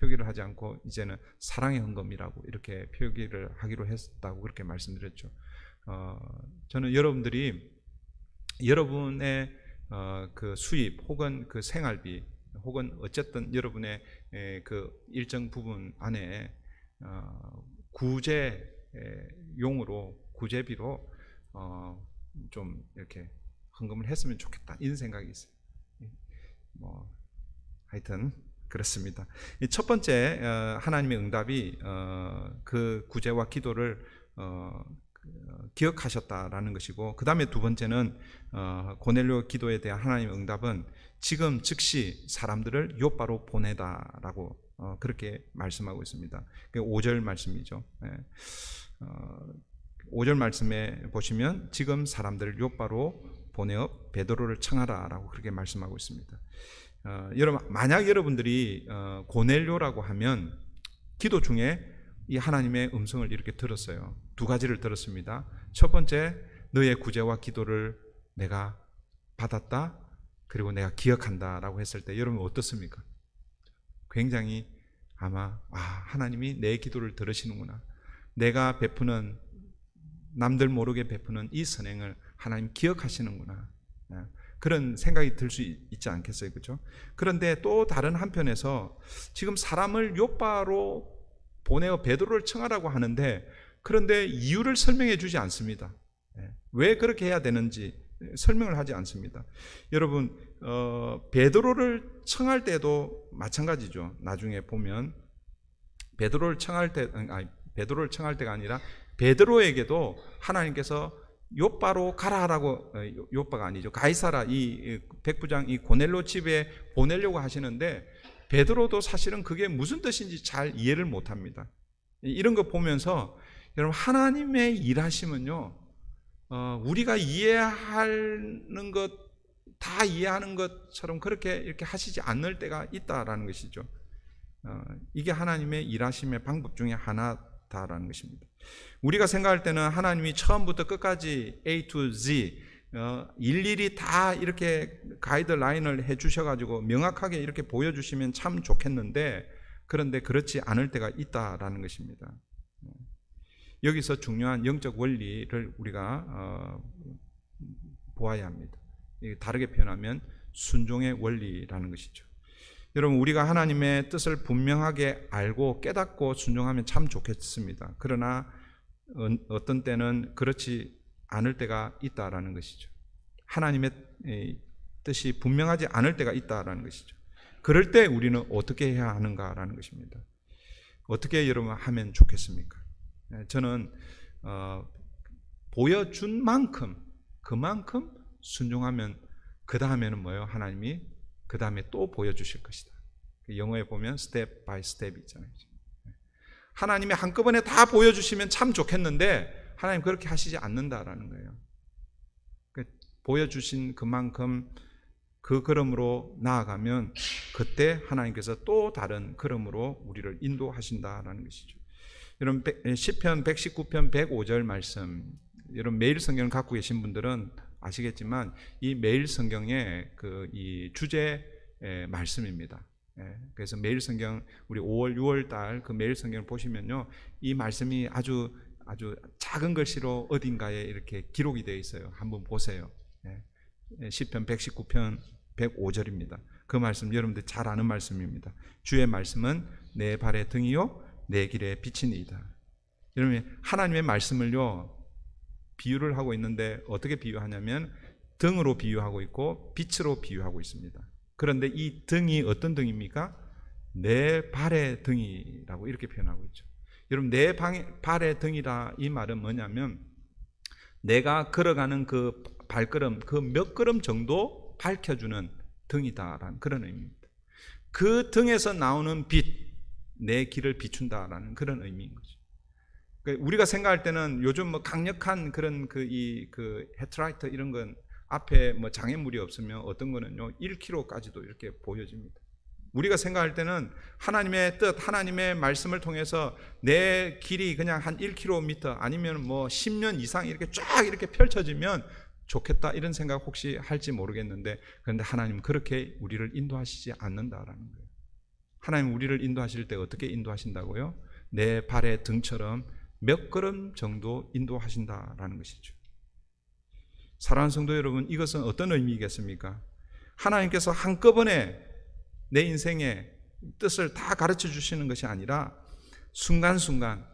표기를 하지 않고 이제는 사랑의 헌금이라고 이렇게 표기를 하기로 했다고 그렇게 말씀드렸죠. 저는 여러분들이 여러분의 그 수입 혹은 그 생활비 혹은 어쨌든 여러분의 그 일정 부분 안에 구제용으로 구제비로 좀 이렇게 헌금을 했으면 좋겠다 이런 생각이 있어요. 뭐 하여튼 그렇습니다. 첫 번째 하나님의 응답이 그 구제와 기도를 기억하셨다라는 것이고 그 다음에 두 번째는 고넬료 기도에 대한 하나님의 응답은 지금 즉시 사람들을 요바로 보내다라고 그렇게 말씀하고 있습니다. 5절 말씀이죠. 5절 말씀에 보시면 지금 사람들을 요바로 보내어 베드로를 청하라라고 그렇게 말씀하고 있습니다. 여러분 만약 여러분들이 고넬료라고 하면 기도 중에 이 하나님의 음성을 이렇게 들었어요. 두 가지를 들었습니다. 첫 번째, 너의 구제와 기도를 내가 받았다 그리고 내가 기억한다 라고 했을 때 여러분 어떻습니까? 굉장히 아마 하나님이 내 기도를 들으시는구나, 내가 베푸는 남들 모르게 베푸는 이 선행을 하나님 기억하시는구나, 그런 생각이 들 수 있지 않겠어요, 그렇죠? 그런데 또 다른 한편에서 지금 사람을 요바로 보내어 베드로를 청하라고 하는데 그런데 이유를 설명해 주지 않습니다. 왜 그렇게 해야 되는지 설명을 하지 않습니다. 여러분 베드로를 청할 때도 마찬가지죠. 나중에 보면 베드로를 청할 때가 아니라 베드로에게도 하나님께서 요바로 가라라고, 요바가 아니죠, 가이사라 이 백부장 이 고넬료 집에 보내려고 하시는데 베드로도 사실은 그게 무슨 뜻인지 잘 이해를 못합니다. 이런 거 보면서 여러분 하나님의 일하심은요 우리가 이해하는 것 다 이해하는 것처럼 그렇게 이렇게 하시지 않을 때가 있다라는 것이죠. 이게 하나님의 일하심의 방법 중에 하나다라는 것입니다. 우리가 생각할 때는 하나님이 처음부터 끝까지 A to Z 일일이 다 이렇게 가이드라인을 해주셔가지고 명확하게 이렇게 보여주시면 참 좋겠는데 그런데 그렇지 않을 때가 있다라는 것입니다. 여기서 중요한 영적 원리를 우리가 보아야 합니다. 다르게 표현하면 순종의 원리라는 것이죠. 여러분 우리가 하나님의 뜻을 분명하게 알고 깨닫고 순종하면 참 좋겠습니다. 그러나 어떤 때는 그렇지 않을 때가 있다라는 것이죠. 하나님의 뜻이 분명하지 않을 때가 있다라는 것이죠. 그럴 때 우리는 어떻게 해야 하는가라는 것입니다. 어떻게 여러분 하면 좋겠습니까? 저는 보여준 만큼 그만큼 순종하면 그 다음에는 뭐예요? 하나님이 그 다음에 또 보여주실 것이다. 영어에 보면 스텝 바이 스텝이 있잖아요. 하나님이 한꺼번에 다 보여주시면 참 좋겠는데 하나님 그렇게 하시지 않는다라는 거예요. 보여주신 그만큼 그 걸음으로 나아가면 그때 하나님께서 또 다른 걸음으로 우리를 인도하신다라는 것이죠. 여러분 시편 119편 105절 말씀, 여러분 매일 성경을 갖고 계신 분들은 아시겠지만 이 매일 성경의 이 주제 말씀입니다. 그래서 매일 성경 우리 5월 6월 달 그 매일 성경을 보시면요, 이 말씀이 아주 작은 글씨로 어딘가에 이렇게 기록이 되어 있어요. 한번 보세요. 시편 119편 105절입니다. 그 말씀 여러분들 잘 아는 말씀입니다. 주의 말씀은 내 발의 등이요 내 길의 빛이니이다. 여러분 하나님의 말씀을요 비유를 하고 있는데 어떻게 비유하냐면 등으로 비유하고 있고 빛으로 비유하고 있습니다. 그런데 이 등이 어떤 등입니까? 내 발의 등이라고 이렇게 표현하고 있죠. 여러분 내 발의 등이라 이 말은 뭐냐면 내가 걸어가는 그 발걸음 그 몇 걸음 정도 밝혀주는 등이다라는 그런 의미입니다. 그 등에서 나오는 빛, 내 길을 비춘다라는 그런 의미인 거죠. 우리가 생각할 때는 요즘 뭐 강력한 그런 헤드라이트 이런 건 앞에 뭐 장애물이 없으면 어떤 거는요 1km까지도 이렇게 보여집니다. 우리가 생각할 때는 하나님의 뜻, 하나님의 말씀을 통해서 내 길이 그냥 한 1km 아니면 뭐 10년 이상 이렇게 쫙 이렇게 펼쳐지면 좋겠다 이런 생각 혹시 할지 모르겠는데, 그런데 하나님 그렇게 우리를 인도하시지 않는다라는 거예요. 하나님 우리를 인도하실 때 어떻게 인도하신다고요? 내 발의 등처럼 몇 걸음 정도 인도하신다라는 것이죠. 사랑하는 성도 여러분, 이것은 어떤 의미겠습니까? 하나님께서 한꺼번에 내 인생의 뜻을 다 가르쳐 주시는 것이 아니라 순간순간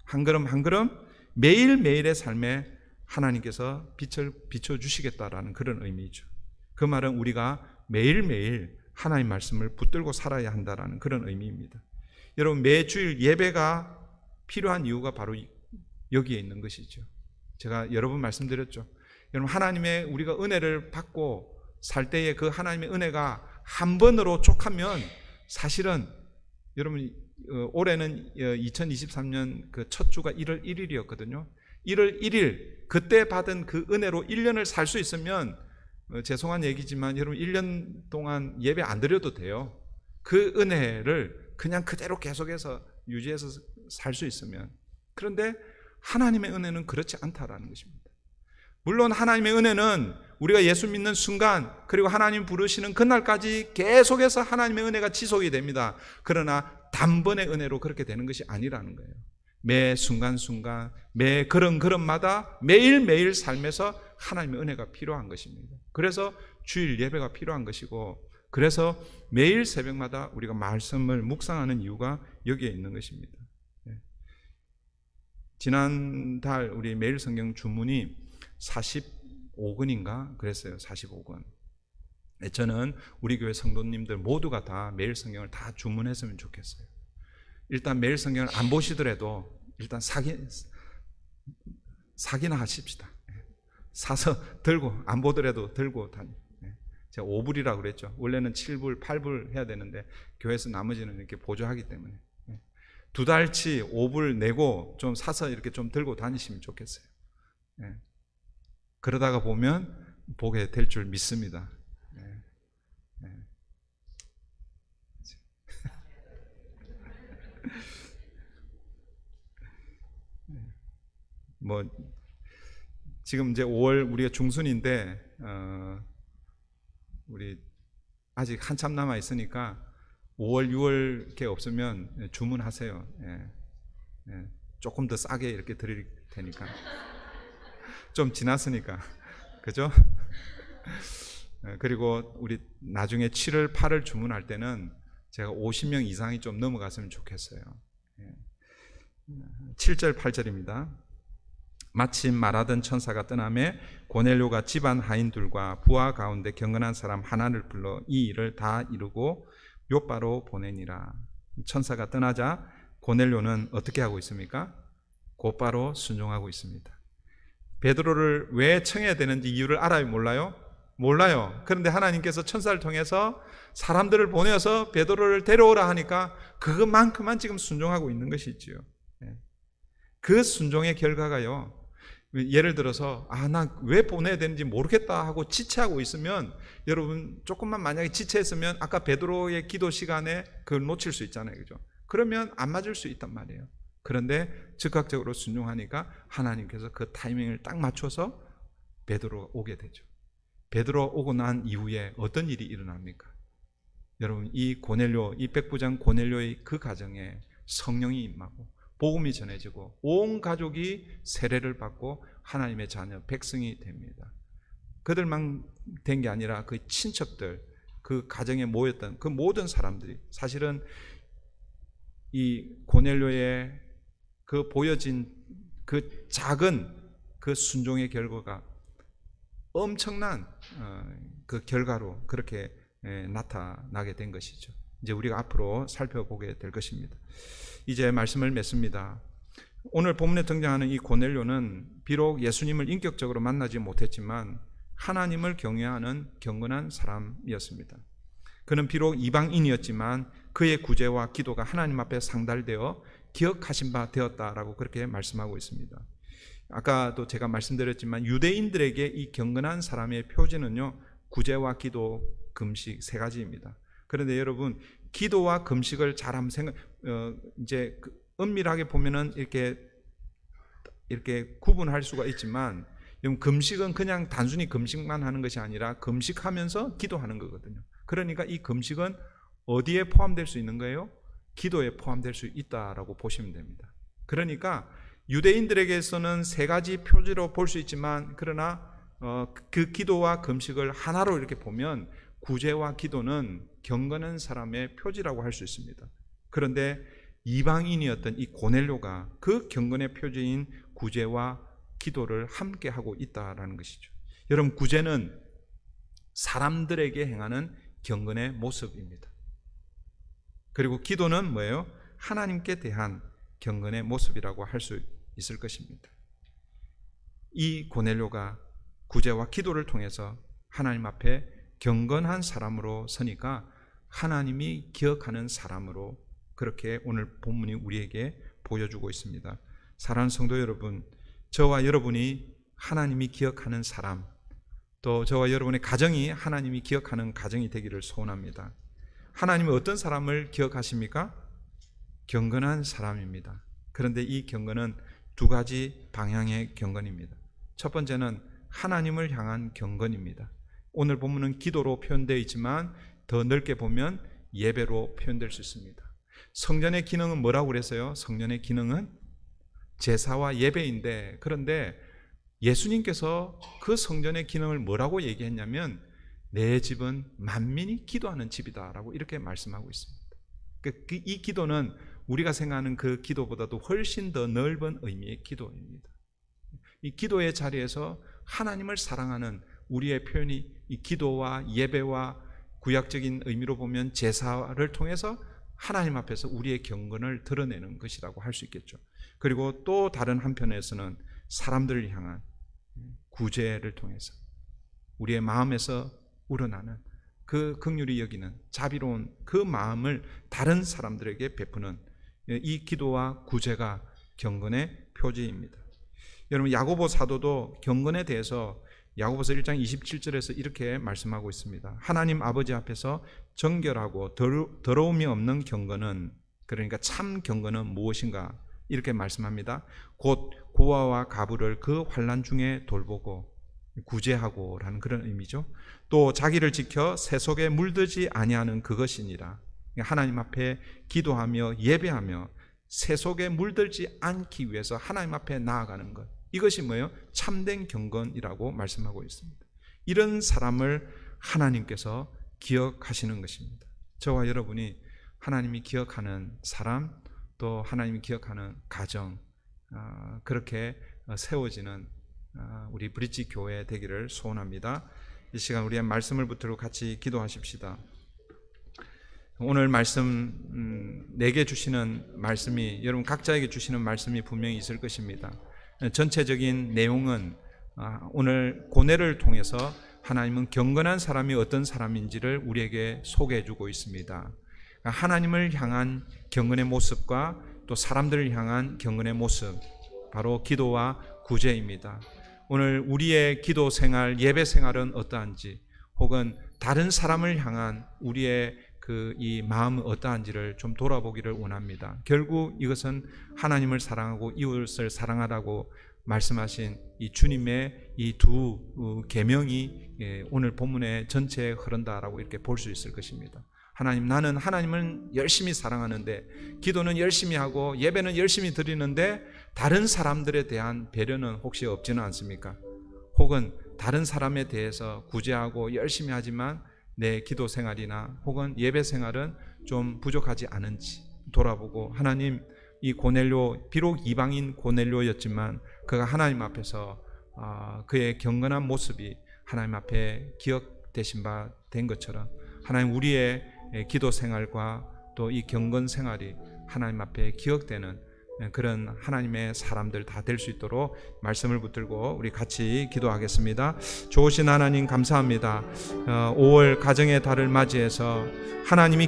한 걸음 한 걸음 매일매일의 삶에 하나님께서 빛을 비춰주시겠다라는 그런 의미죠. 그 말은 우리가 매일매일 하나님 말씀을 붙들고 살아야 한다는 그런 의미입니다. 여러분 매주일 예배가 필요한 이유가 바로 여기에 있는 것이죠. 제가 여러 번 말씀드렸죠. 여러분 하나님의 우리가 은혜를 받고 살 때에 그 하나님의 은혜가 한 번으로 족하면 사실은 여러분 올해는 2023년 그 첫 주가 1월 1일이었거든요. 1월 1일 그때 받은 그 은혜로 1년을 살 수 있으면 죄송한 얘기지만 여러분 1년 동안 예배 안 드려도 돼요. 그 은혜를 그냥 그대로 계속해서 유지해서 살 수 있으면. 그런데 하나님의 은혜는 그렇지 않다라는 것입니다. 물론 하나님의 은혜는 우리가 예수 믿는 순간 그리고 하나님 부르시는 그날까지 계속해서 하나님의 은혜가 지속이 됩니다. 그러나 단번의 은혜로 그렇게 되는 것이 아니라는 거예요. 매 순간순간 매 걸음걸음마다 매일매일 삶에서 하나님의 은혜가 필요한 것입니다. 그래서 주일 예배가 필요한 것이고, 그래서 매일 새벽마다 우리가 말씀을 묵상하는 이유가 여기에 있는 것입니다. 지난달 우리 매일 성경 주문이 45권인가 그랬어요. 45권. 저는 우리 교회 성도님들 모두가 다 매일 성경을 다 주문했으면 좋겠어요. 일단 매일 성경을 안 보시더라도 일단 사기나 하십시다. 사서 들고, 안 보더라도 들고 다니. 제가 5불이라고 그랬죠. 원래는 7불, 8불 해야 되는데 교회에서 나머지는 이렇게 보조하기 때문에 2달치 5불 내고 좀 사서 이렇게 좀 들고 다니시면 좋겠어요. 그러다가 보면 보게 될 줄 믿습니다. 뭐 지금 이제 5월 우리가 중순인데 우리 아직 한참 남아 있으니까 5월 6월 이렇게 없으면 주문하세요. 조금 더 싸게 이렇게 드릴 테니까. 좀 지났으니까. 그죠? 그리고 우리 나중에 7월 8월 주문할 때는 제가 50명 이상이 좀 넘어갔으면 좋겠어요. 7절 8절입니다. 마침 말하던 천사가 떠나매 고넬료가 집안 하인들과 부하 가운데 경건한 사람 하나를 불러 이 일을 다 이루고 요바로 보내니라. 천사가 떠나자 고넬료는 어떻게 하고 있습니까? 곧바로 순종하고 있습니다. 베드로를 왜 청해야 되는지 이유를 알아요, 몰라요? 몰라요. 그런데 하나님께서 천사를 통해서 사람들을 보내어서 베드로를 데려오라 하니까 그것만큼만 지금 순종하고 있는 것이지요. 그 순종의 결과가요, 예를 들어서 나 왜 보내야 되는지 모르겠다 하고 지체하고 있으면, 여러분 조금만 만약에 지체했으면 아까 베드로의 기도 시간에 그걸 놓칠 수 있잖아요, 그죠? 그러면 안 맞을 수 있단 말이에요. 그런데 즉각적으로 순종하니까 하나님께서 그 타이밍을 딱 맞춰서 베드로가 오게 되죠. 베드로 오고 난 이후에 어떤 일이 일어납니까? 여러분, 이 고넬료, 이 백부장 고넬료의 그 가정에 성령이 임하고 복음이 전해지고 온 가족이 세례를 받고 하나님의 자녀, 백성이 됩니다. 그들만 된 게 아니라 그 친척들, 그 가정에 모였던 그 모든 사람들이, 사실은 이 고넬료의 그 보여진 그 작은 그 순종의 결과가 엄청난 그 결과로 그렇게 나타나게 된 것이죠. 이제 우리가 앞으로 살펴보게 될 것입니다. 이제 말씀을 맺습니다. 오늘 본문에 등장하는 이 고넬료는 비록 예수님을 인격적으로 만나지 못했지만 하나님을 경외하는 경건한 사람이었습니다. 그는 비록 이방인이었지만 그의 구제와 기도가 하나님 앞에 상달되어 기억하신 바 되었다라고 그렇게 말씀하고 있습니다. 아까도 제가 말씀드렸지만 유대인들에게 이 경건한 사람의 표지는요, 구제와 기도, 금식 세 가지입니다. 그런데 여러분, 기도와 금식을 잘 한번 이제 은밀하게 보면은 이렇게 구분할 수가 있지만, 금식은 그냥 단순히 금식만 하는 것이 아니라 금식하면서 기도하는 거거든요. 그러니까 이 금식은 어디에 포함될 수 있는 거예요? 기도에 포함될 수 있다라고 보시면 됩니다. 그러니까 유대인들에게서는 세 가지 표지로 볼 수 있지만, 그러나 그 기도와 금식을 하나로 이렇게 보면 구제와 기도는 경건한 사람의 표지라고 할 수 있습니다. 그런데 이방인이었던 이 고넬료가 그 경건의 표지인 구제와 기도를 함께 하고 있다라는 것이죠. 여러분, 구제는 사람들에게 행하는 경건의 모습입니다. 그리고 기도는 뭐예요? 하나님께 대한 경건의 모습이라고 할 수 있을 것입니다. 이 고넬료가 구제와 기도를 통해서 하나님 앞에 경건한 사람으로 서니까 하나님이 기억하는 사람으로 그렇게 오늘 본문이 우리에게 보여주고 있습니다. 사랑하는 성도 여러분, 저와 여러분이 하나님이 기억하는 사람, 또 저와 여러분의 가정이 하나님이 기억하는 가정이 되기를 소원합니다. 하나님은 어떤 사람을 기억하십니까? 경건한 사람입니다. 그런데 이 경건은 두 가지 방향의 경건입니다. 첫 번째는 하나님을 향한 경건입니다. 오늘 본문은 기도로 표현되어 있지만 더 넓게 보면 예배로 표현될 수 있습니다. 성전의 기능은 뭐라고 그랬어요? 성전의 기능은 제사와 예배인데, 그런데 예수님께서 그 성전의 기능을 뭐라고 얘기했냐면 내 집은 만민이 기도하는 집이다라고 이렇게 말씀하고 있습니다. 이 기도는 우리가 생각하는 그 기도보다도 훨씬 더 넓은 의미의 기도입니다. 이 기도의 자리에서 하나님을 사랑하는 우리의 표현이 이 기도와 예배와 구약적인 의미로 보면 제사를 통해서 하나님 앞에서 우리의 경건을 드러내는 것이라고 할 수 있겠죠. 그리고 또 다른 한편에서는 사람들을 향한 구제를 통해서 우리의 마음에서 우러나는 그 긍휼히 여기는 자비로운 그 마음을 다른 사람들에게 베푸는 이 기도와 구제가 경건의 표지입니다. 여러분, 야고보 사도도 경건에 대해서 야고보서 1장 27절에서 이렇게 말씀하고 있습니다. 하나님 아버지 앞에서 정결하고 더러움이 없는 경건은, 그러니까 참 경건은 무엇인가 이렇게 말씀합니다. 곧 고아와 가부를 그 환난 중에 돌보고 구제하고 라는 그런 의미죠. 또 자기를 지켜 새 속에 물들지 아니하는 그것이니라. 하나님 앞에 기도하며 예배하며 새 속에 물들지 않기 위해서 하나님 앞에 나아가는 것, 이것이 뭐예요? 참된 경건이라고 말씀하고 있습니다. 이런 사람을 하나님께서 기억하시는 것입니다. 저와 여러분이 하나님이 기억하는 사람, 또 하나님이 기억하는 가정, 그렇게 세워지는 우리 브릿지 교회 되기를 소원합니다. 이 시간 우리의 말씀을 붙들고 같이 기도하십시다. 오늘 말씀 내게 주시는 말씀이, 여러분 각자에게 주시는 말씀이 분명히 있을 것입니다. 전체적인 내용은 오늘 고뇌를 통해서 하나님은 경건한 사람이 어떤 사람인지를 우리에게 소개해 주고 있습니다. 하나님을 향한 경건의 모습과 또 사람들을 향한 경건의 모습, 바로 기도와 구제입니다. 오늘 우리의 기도 생활, 예배 생활은 어떠한지, 혹은 다른 사람을 향한 우리의 이 마음은 어떠한지를 좀 돌아보기를 원합니다. 결국 이것은 하나님을 사랑하고 이웃을 사랑하라고 말씀하신 이 주님의 이 두 계명이 오늘 본문의 전체에 흐른다라고 이렇게 볼 수 있을 것입니다. 나는 하나님을 열심히 사랑하는데, 기도는 열심히 하고 예배는 열심히 드리는데 다른 사람들에 대한 배려는 혹시 없지는 않습니까? 혹은 다른 사람에 대해서 구제하고 열심히 하지만 내 기도 생활이나 혹은 예배 생활은 좀 부족하지 않은지 돌아보고, 하나님, 이 고넬료, 비록 이방인 고넬료였지만 그가 하나님 앞에서 그의 경건한 모습이 하나님 앞에 기억되신 바 된 것처럼, 하나님, 우리의 기도 생활과 또 이 경건 생활이 하나님 앞에 기억되는 그런 하나님의 사람들 다 될 수 있도록 말씀을 붙들고 우리 같이 기도하겠습니다. 좋으신 하나님, 감사합니다. 5월 가정의 달을 맞이해서 하나님이